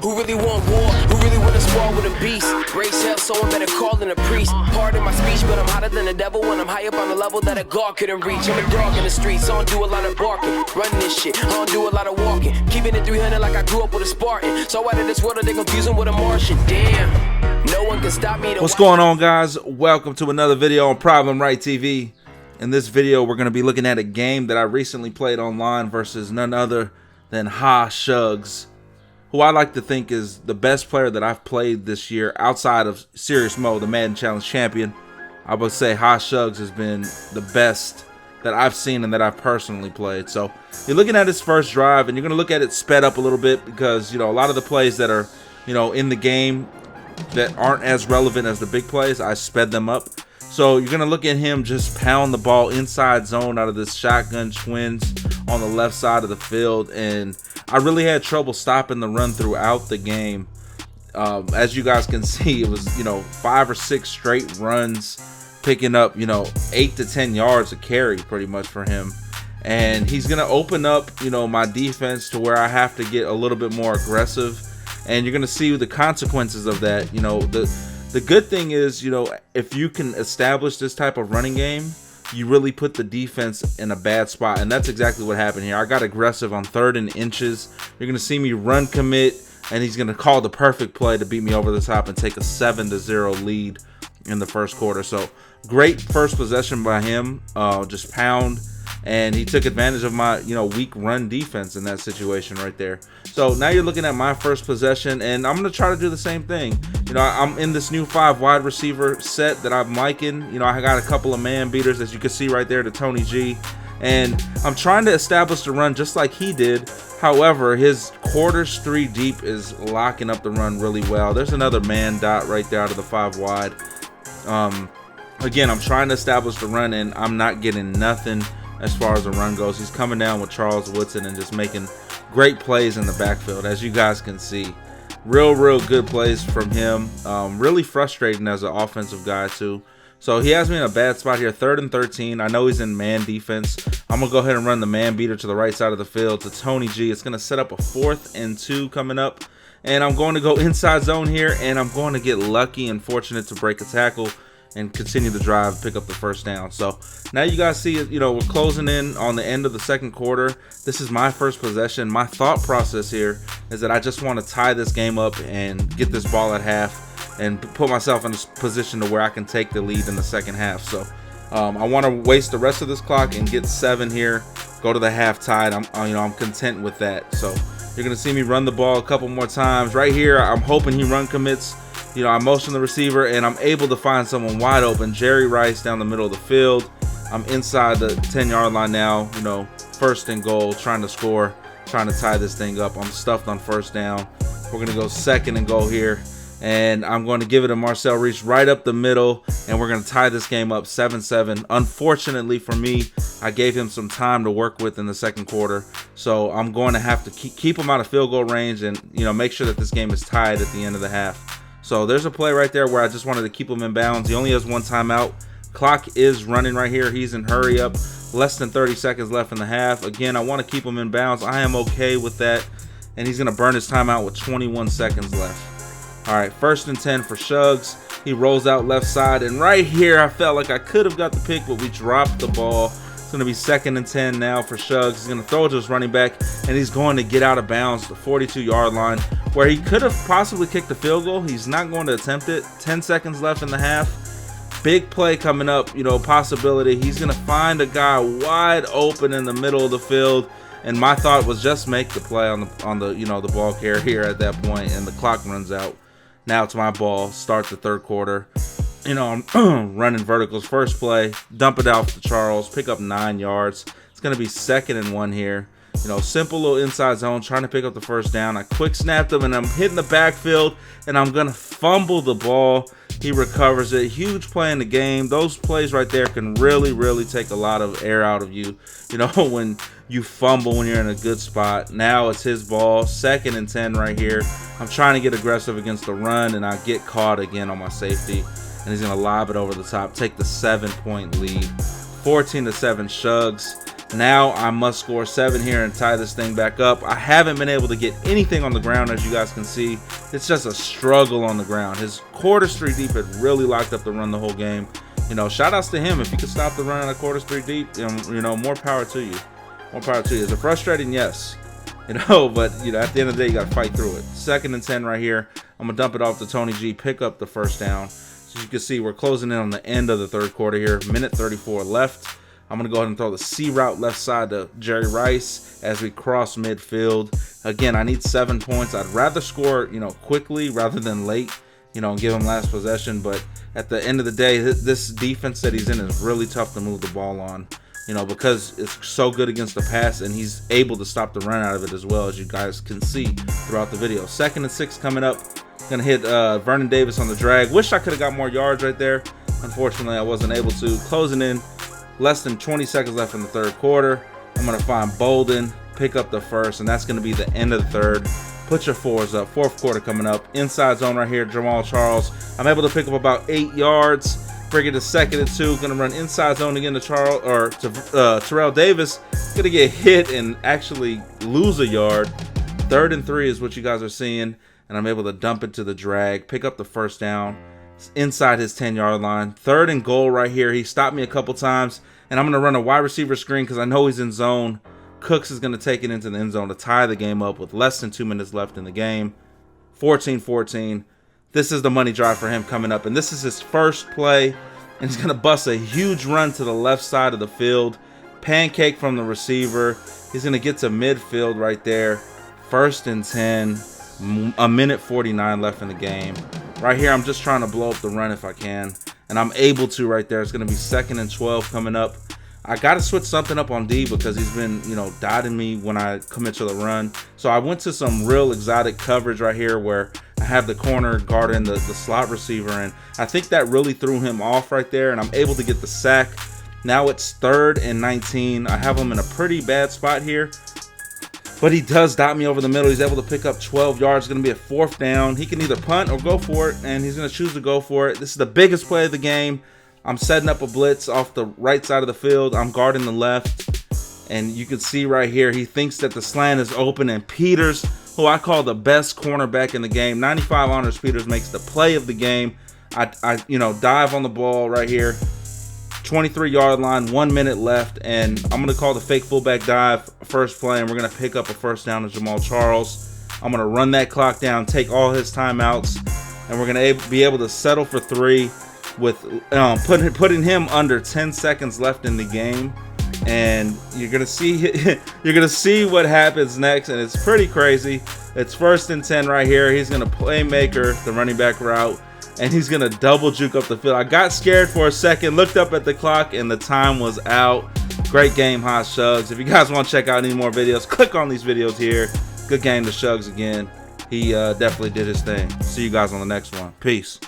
Who really want war? Who really want to spar with a beast? Race hell, someone better call in a priest. Pardon my speech, but I'm hotter than the devil when I'm high up on a level that a god couldn't reach. I'm a dog in the streets, I don't do a lot of barking. Running this shit, I don't do a lot of walking. Keeping it 300 like I grew up with a Spartan. So out of this world, they confuse him with a Martian. Damn, no one can stop me. What's going on, guys? Welcome to another video on Problem Right TV. In this video, we're going to be looking at a game that I recently played online versus none other than Hashugz, who I like to think is the best player that I've played this year outside of Serious Mode, the Madden Challenge champion. I would say Hashugz has been the best that I've seen and that I've personally played. So you're looking at his first drive, and you're going to look at it sped up a little bit because, you know, a lot of the plays that are, you know, in the game that aren't as relevant as the big plays, I sped them up. So you're going to look at him just pound the ball inside zone out of this shotgun twins on the left side of the field. And I really had trouble stopping the run throughout the game. As you guys can see, it was, you know, 5 or 6 straight runs, picking up, you know, 8 to 10 yards a carry pretty much for him. And he's going to open up, you know, my defense to where I have to get a little bit more aggressive. And you're going to see the consequences of that. You know, the good thing is, you know, if you can establish this type of running game, you really put the defense in a bad spot. And that's exactly what happened here. I got aggressive on 3rd and inches. You're going to see me run commit, and he's going to call the perfect play to beat me over the top and take a 7-0 lead in the first quarter. So great first possession by him, just pound. And he took advantage of my, you know, weak run defense in that situation right there. So now you're looking at my first possession, and I'm going to try to do the same thing. You know, I'm in this new 5 wide receiver set that I'm liking. You know, I got a couple of man beaters, as you can see right there, to Tony G. And I'm trying to establish the run just like he did. However, his quarters 3 deep is locking up the run really well. There's another man dot right there out of the 5 wide. Again, I'm trying to establish the run, and I'm not getting nothing as far as the run goes. He's coming down with Charles Woodson and just making great plays in the backfield, as you guys can see. Real good plays from him. Really frustrating as an offensive guy too. So he has me in a bad spot here, 3rd and 13. I know he's in man defense. I'm gonna go ahead and run the man beater to the right side of the field to Tony G. It's gonna set up a 4th and 2 coming up, and I'm going to go inside zone here, and I'm going to get lucky and fortunate to break a tackle and continue the drive, pick up the first down. So now you guys see, you know, we're closing in on the end of the second quarter. This is my first possession. My thought process here is that I just want to tie this game up and get this ball at half and put myself in a position to where I can take the lead in the second half. So I want to waste the rest of this clock and get 7 here, go to the half tied. I'm content with that. So you're gonna see me run the ball a couple more times. Right here, I'm hoping he run commits. You know, I motion the receiver, and I'm able to find someone wide open. Jerry Rice down the middle of the field. I'm inside the 10-yard line now, you know, 1st and goal, trying to score, trying to tie this thing up. I'm stuffed on 1st down. We're going to go 2nd and goal here, and I'm going to give it to Marcel Reese right up the middle, and we're going to tie this game up 7-7. Unfortunately for me, I gave him some time to work with in the second quarter, so I'm going to have to keep him out of field goal range and, you know, make sure that this game is tied at the end of the half. So there's a play right there where I just wanted to keep him in bounds. He only has 1 timeout. Clock is running right here. He's in hurry up. Less than 30 seconds left in the half. Again, I want to keep him in bounds. I am okay with that. And he's going to burn his timeout with 21 seconds left. All right, 1st and 10 for Hashugz. He rolls out left side. And right here, I felt like I could have got the pick, but we dropped the ball. It's going to be 2nd and 10 now for Hashugz. He's going to throw it to his running back, and he's going to get out of bounds, the 42-yard line, where he could have possibly kicked the field goal. He's not going to attempt it. 10 seconds left in the half. Big play coming up, you know, possibility. He's going to find a guy wide open in the middle of the field, and my thought was just make the play on the you know, the ball carrier at that point, and the clock runs out. Now it's my ball. Start the 3rd quarter. You know, I'm running verticals. First play, dump it out to Charles, pick up 9 yards. It's going to be 2nd and 1 here. You know, simple little inside zone, trying to pick up the first down. I quick snapped him, and I'm hitting the backfield, and I'm going to fumble the ball. He recovers it. Huge play in the game. Those plays right there can really take a lot of air out of you. You know, when you fumble when you're in a good spot. Now it's his ball. 2nd and 10 right here. I'm trying to get aggressive against the run, and I get caught again on my safety. And he's going to lob it over the top, take the 7-point lead. 14-7 Hashugz. Now I must score 7 here and tie this thing back up. I haven't been able to get anything on the ground, as you guys can see. It's just a struggle on the ground. His quarter street deep had really locked up the run the whole game. You know, shout outs to him. If you could stop the run on a quarter street deep, you know, more power to you. More power to you. Is it frustrating? Yes. You know, but you know, at the end of the day, you got to fight through it. 2nd and 10 right here. I'm gonna dump it off to Tony G, pick up the first down. So you can see we're closing in on the end of the 3rd quarter here. Minute 34 left. I'm gonna go ahead and throw the C route left side to Jerry Rice as we cross midfield. Again, I need 7 points. I'd rather score, you know, quickly rather than late, you know, and give him last possession. But at the end of the day, this defense that he's in is really tough to move the ball on. You know, because it's so good against the pass, and he's able to stop the run out of it as well, as you guys can see throughout the video. 2nd and 6 coming up. Gonna hit Vernon Davis on the drag. Wish I could have got more yards right there. Unfortunately, I wasn't able to. Closing in, less than 20 seconds left in the 3rd quarter. I'm gonna find Bolden, pick up the first, and that's gonna be the end of the 3rd. Put your 4s up. 4th quarter coming up. Inside zone right here, Jamal Charles. I'm able to pick up about 8 yards. Bring it to 2nd and 2. Gonna run inside zone again to Terrell Davis. Gonna get hit and actually lose a yard. 3rd and 3 is what you guys are seeing, and I'm able to dump it to the drag, pick up the first down inside his 10-yard line. 3rd and goal right here. He stopped me a couple times, and I'm gonna run a wide receiver screen because I know he's in zone. Cooks is gonna take it into the end zone to tie the game up with less than 2 minutes left in the game. 14-14. This is the money drive for him coming up, and this is his first play, and he's gonna bust a huge run to the left side of the field. Pancake from the receiver. He's gonna get to midfield right there. 1st and 10. A minute 49 left in the game. Right here, I'm just trying to blow up the run if I can, and I'm able to right there. It's gonna be 2nd and 12 coming up. I got to switch something up on D because he's been, you know, dotting me when I commit to the run. So I went to some real exotic coverage right here where I have the corner guarding the slot receiver, and I think that really threw him off right there, and I'm able to get the sack. Now it's 3rd and 19. I have him in a pretty bad spot here, but he does dot me over the middle. He's able to pick up 12 yards. It's going to be a 4th down. He can either punt or go for it, and he's going to choose to go for it. This is the biggest play of the game. I'm setting up a blitz off the right side of the field. I'm guarding the left, and you can see right here, he thinks that the slant is open, and Peters, who I call the best cornerback in the game, 95 honors Peters, makes the play of the game. I you know, dive on the ball right here. 23-yard line, 1 minute left, and I'm going to call the fake fullback dive first play, and we're going to pick up a first down to Jamal Charles. I'm going to run that clock down, take all his timeouts, and we're going to be able to settle for 3 with putting him under 10 seconds left in the game. And you're going to see what happens next, and it's pretty crazy. It's 1st and 10 right here. He's going to playmaker the running back route, and he's going to double juke up the field. I got scared for a second, looked up at the clock, and the time was out. Great game, Hashugz. If you guys want to check out any more videos, click on these videos here. Good game to Hashugz again. He definitely did his thing. See you guys on the next one. Peace.